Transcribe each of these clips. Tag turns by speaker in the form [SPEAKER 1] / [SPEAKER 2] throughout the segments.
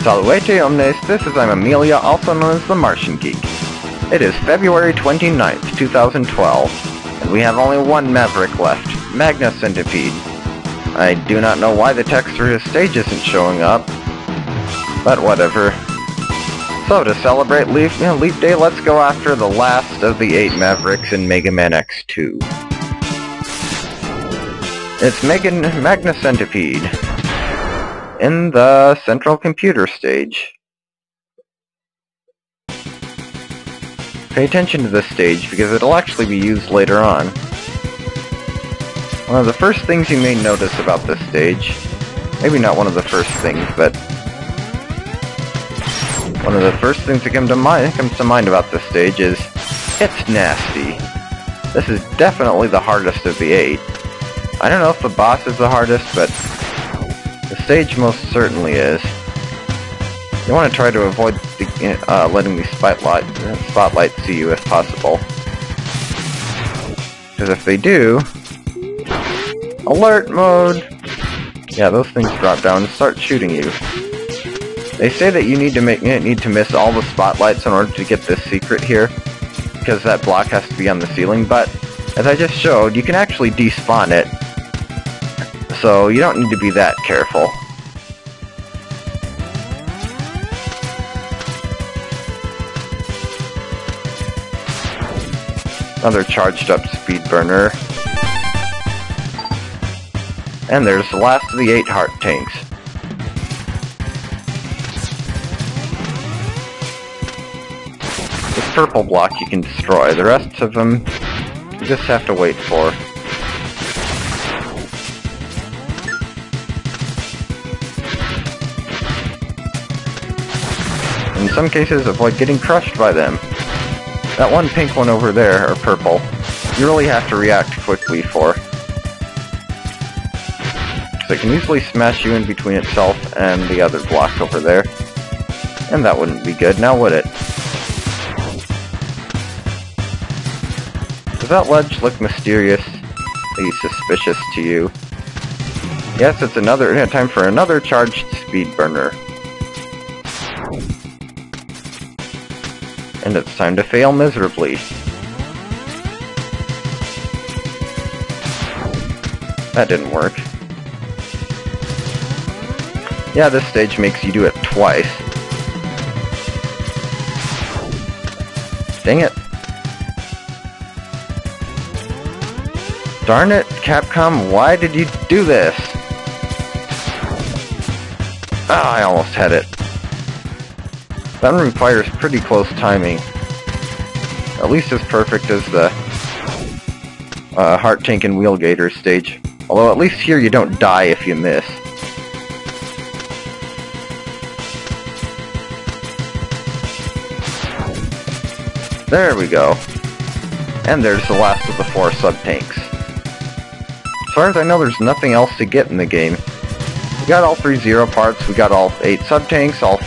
[SPEAKER 1] Salvete omnes, this is I'm Amelia, also known as TheMartianGeek. It is February 29th, 2012, and we have only one Maverick left, Magna Centipede. I do not know why the text for his stage isn't showing up, but whatever. So to celebrate Leap Day, let's go after the last of the 8 Mavericks in Mega Man X2. It's Magna Centipede in the central computer stage. Pay attention to this stage because it'll actually be used later on. One of the first things you may notice about this stage, maybe not one of the first things, but one of the first things that comes to mind about this stage is it's nasty. This is definitely the hardest of the 8. I don't know if the boss is the hardest, but the stage most certainly is. You want to try to avoid letting the spotlight see you if possible. Because if they do... Alert mode! Yeah, those things drop down and start shooting you. They say that you need to miss all the spotlights in order to get this secret here, because that block has to be on the ceiling, but as I just showed, you can actually despawn it. So you don't need to be that careful. Another charged up speed burner. And there's the last of the 8 heart tanks. This purple block you can destroy. The rest of them you just have to wait for. In some cases, avoid getting crushed by them. That one pink one over there, or purple, you really have to react quickly for. Because it can easily smash you in between itself and the other block over there. And that wouldn't be good, now would it? Does that ledge look mysteriously suspicious to you? Yes, it's time for another charged speed burner. And it's time to fail miserably. That didn't work. Yeah, this stage makes you do it twice. Dang it. Darn it, Capcom, why did you do this? Ah, I almost had it. That one requires pretty close timing. At least as perfect as the Heart Tank and Wheel Gator stage. Although at least here you don't die if you miss. There we go. And there's the last of the 4 sub-tanks. As far as I know, there's nothing else to get in the game. We got all 3 Zero parts, we got all 8 sub-tanks, all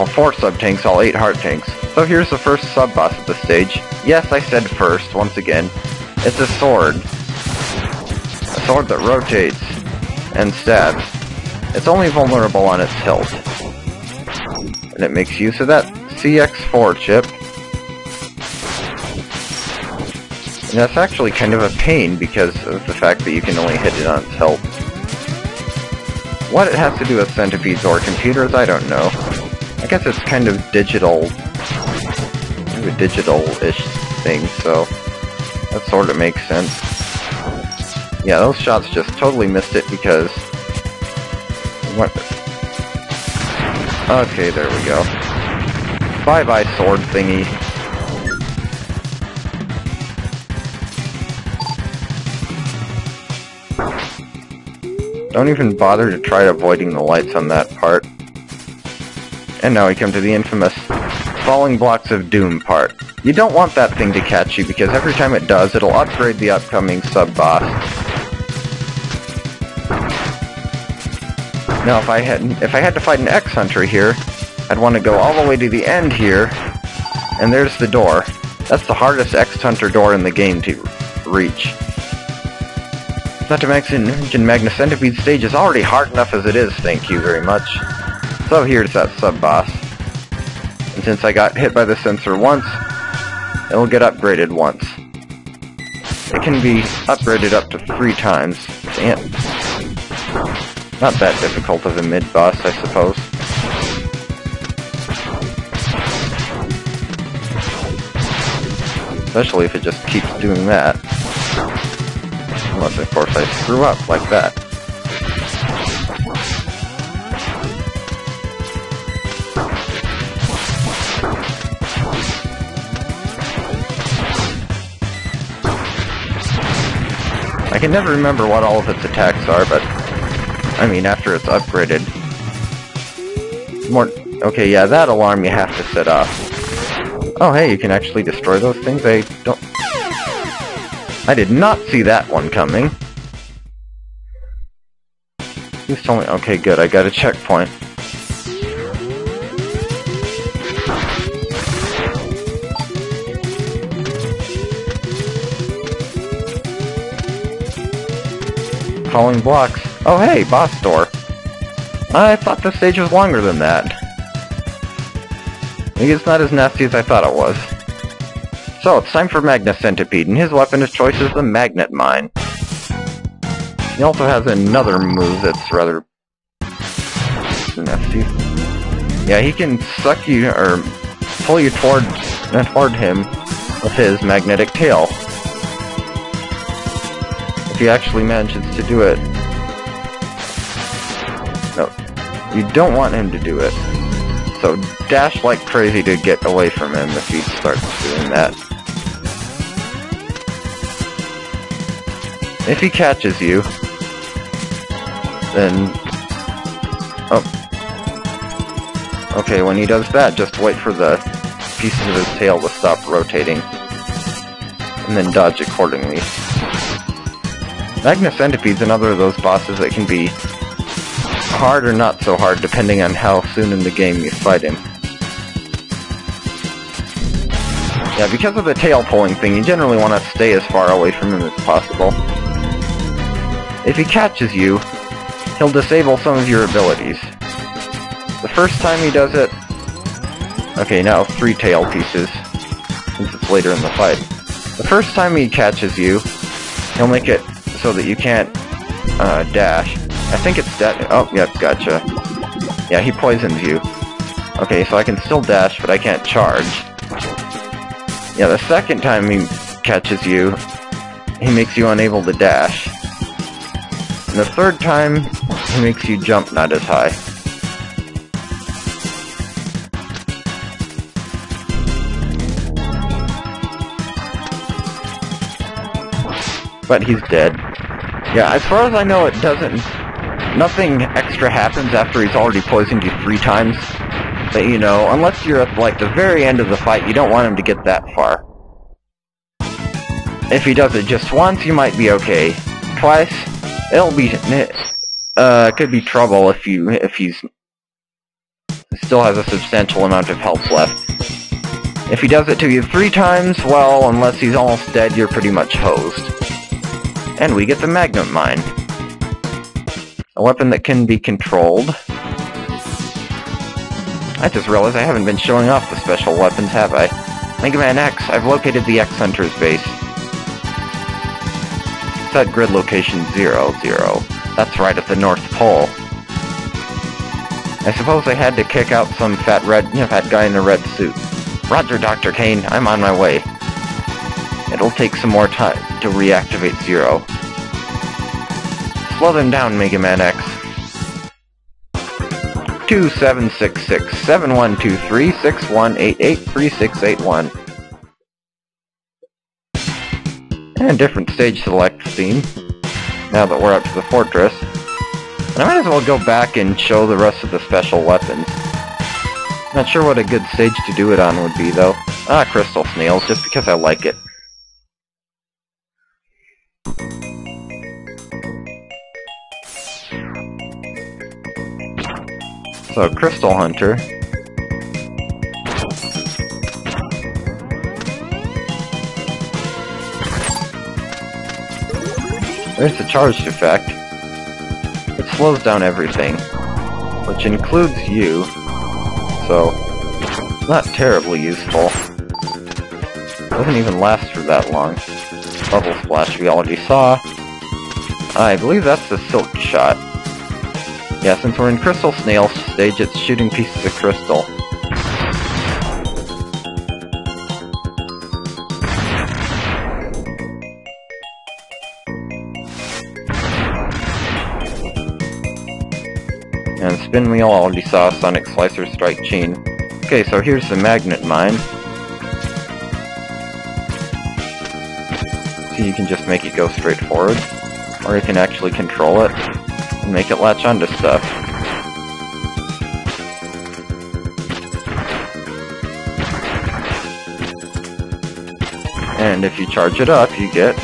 [SPEAKER 1] 4 sub-tanks, all 8 heart tanks. So here's the first sub-boss of the stage. Yes, I said first, once again. It's a sword. A sword that rotates and stabs. It's only vulnerable on its hilt. And it makes use of that CX4 chip. And that's actually kind of a pain because of the fact that you can only hit it on its hilt. What it has to do with centipedes or computers, I don't know. I guess it's kind of digital, a digital-ish thing, so that sort of makes sense. Yeah, those shots just totally missed it because... What? Okay, there we go. Bye-bye, sword thingy. Don't even bother to try avoiding the lights on that part. And now we come to the infamous Falling Blocks of Doom part. You don't want that thing to catch you because every time it does, it'll upgrade the upcoming sub-boss. Now if I had to fight an X-Hunter here, I'd want to go all the way to the end here, and there's the door. That's the hardest X-Hunter door in the game to reach. Not to mention, Magna Centipede stage is already hard enough as it is, thank you very much. So here's that sub-boss. And since I got hit by the sensor once, it'll get upgraded once. It can be upgraded up to 3 times. And not that difficult of a mid-boss, I suppose. Especially if it just keeps doing that. Unless, of course, I screw up like that. I can never remember what all of its attacks are, but I mean, after it's upgraded. Okay, yeah, that alarm you have to set off. Oh, hey, you can actually destroy those things? I did not see that one coming. Who's telling me? Okay, good, I got a checkpoint. Falling blocks. Oh, hey, boss door. I thought this stage was longer than that. Maybe it's not as nasty as I thought it was. So, it's time for Magna Centipede, and his weapon of choice is the Magnet Mine. He also has another move that's rather nasty. Yeah, he can suck you, or pull you toward him with his magnetic tail. If he actually manages to do it. No, you don't want him to do it. So dash like crazy to get away from him if he starts doing that. If he catches you, then... Oh. Okay, when he does that, just wait for the pieces of his tail to stop rotating. And then dodge accordingly. Magna Centipede's another of those bosses that can be hard or not so hard depending on how soon in the game you fight him. Yeah, because of the tail pulling thing, you generally want to stay as far away from him as possible. If he catches you, he'll disable some of your abilities. The first time he does it... Okay, now 3 tail pieces, since it's later in the fight. The first time he catches you, he'll make it so that you can't dash. I think it's that. Oh, yep, gotcha. Yeah, he poisons you. Okay, so I can still dash, but I can't charge. Yeah, the second time he catches you, he makes you unable to dash. And the third time, he makes you jump not as high. But he's dead. Yeah, as far as I know, it doesn't... Nothing extra happens after he's already poisoned you 3 times. But, you know, unless you're at, like, the very end of the fight, you don't want him to get that far. If he does it just once, you might be okay. Twice, it'll be... could be trouble if he's... still has a substantial amount of health left. If he does it to you 3 times, well, unless he's almost dead, you're pretty much hosed. And we get the Magnet Mine. A weapon that can be controlled. I just realized I haven't been showing off the special weapons, have I? Mega Man X, I've located the X Hunter's base. It's at grid location 00. That's right at the North Pole. I suppose I had to kick out some fat guy in a red suit. Roger, Dr. Kane, I'm on my way. It'll take some more time to reactivate 0. Slow them down, Mega Man X. 2766-7123-6188-3681. And different stage select theme, now that we're up to the fortress. And I might as well go back and show the rest of the special weapons. Not sure what a good stage to do it on would be, though. Ah, Crystal Snails, just because I like it. So, Crystal Hunter. There's the charged effect. It slows down everything, which includes you, so not terribly useful. Doesn't even last for that long. Bubble Splash we already saw. I believe that's the Silk Shot. Yeah, since we're in Crystal Snail stage, it's shooting pieces of crystal. And Spin Wheel already saw, Sonic Slicer, Strike Chain. Okay, so here's the Magnet Mine. So you can just make it go straight forward, or you can actually control it and make it latch onto stuff. And if you charge it up, you get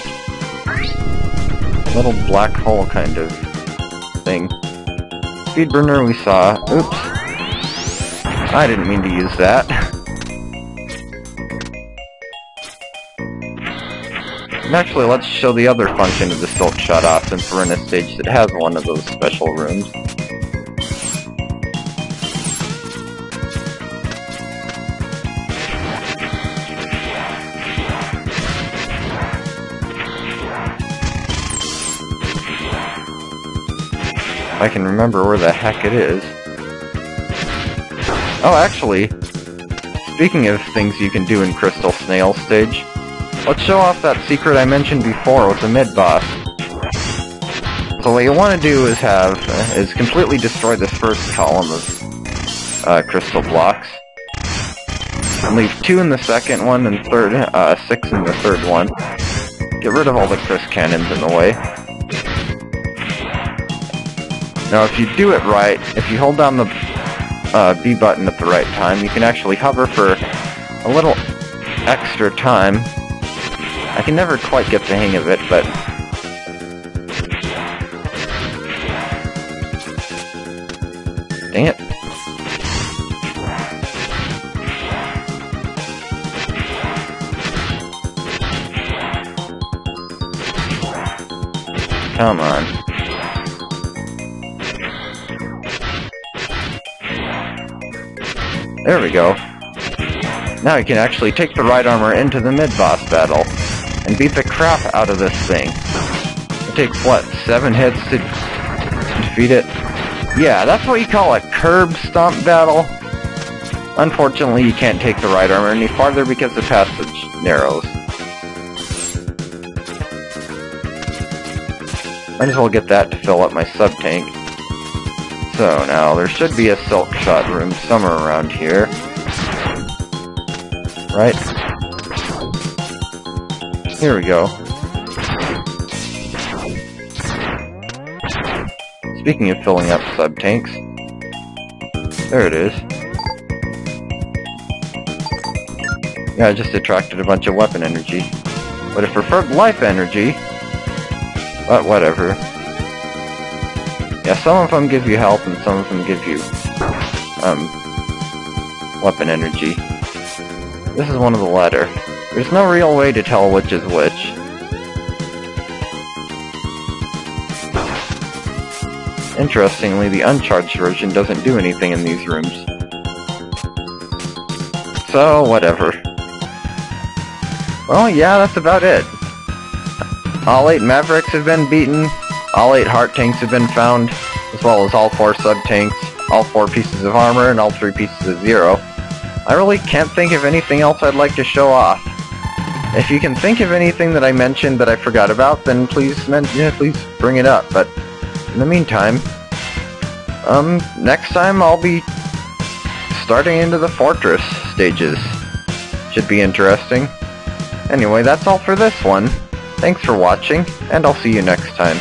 [SPEAKER 1] a little black hole kind of thing. Speedburner we saw. Oops. I didn't mean to use that. And actually, let's show the other function of the Silk Shot off, since we're in a stage that has one of those special rooms. I can remember where the heck it is. Oh, actually, speaking of things you can do in Crystal Snail stage, let's show off that secret I mentioned before with the mid-boss. So what you want to do is completely destroy this first column of crystal blocks. And leave 2 in the second one and 6 in the third one. Get rid of all the Cris Cannons in the way. Now if you do it right, if you hold down the B button at the right time, you can actually hover for a little extra time. I can never quite get the hang of it, but dang it. Come on. There we go. Now you can actually take the right armor into the mid-boss battle and beat the crap out of this thing. It takes, what, 7 hits to defeat it? Yeah, that's what you call a curb stomp battle. Unfortunately, you can't take the right armor any farther because the passage narrows. Might as well get that to fill up my sub-tank. So now, there should be a Silk Shot room somewhere around here. Right? Here we go. Speaking of filling up sub-tanks, there it is. Yeah, I just attracted a bunch of weapon energy. But it preferred life energy. But whatever. Yeah, some of them give you health and some of them give you, weapon energy. This is one of the latter. There's no real way to tell which is which. Interestingly, the uncharged version doesn't do anything in these rooms. So, whatever. Well, yeah, that's about it. All 8 Mavericks have been beaten, all 8 heart tanks have been found, as well as all 4 sub-tanks, all 4 pieces of armor, and all 3 pieces of Zero. I really can't think of anything else I'd like to show off. If you can think of anything that I mentioned that I forgot about, then please bring it up, but in the meantime, next time I'll be starting into the Fortress stages. Should be interesting. Anyway, that's all for this one. Thanks for watching, and I'll see you next time.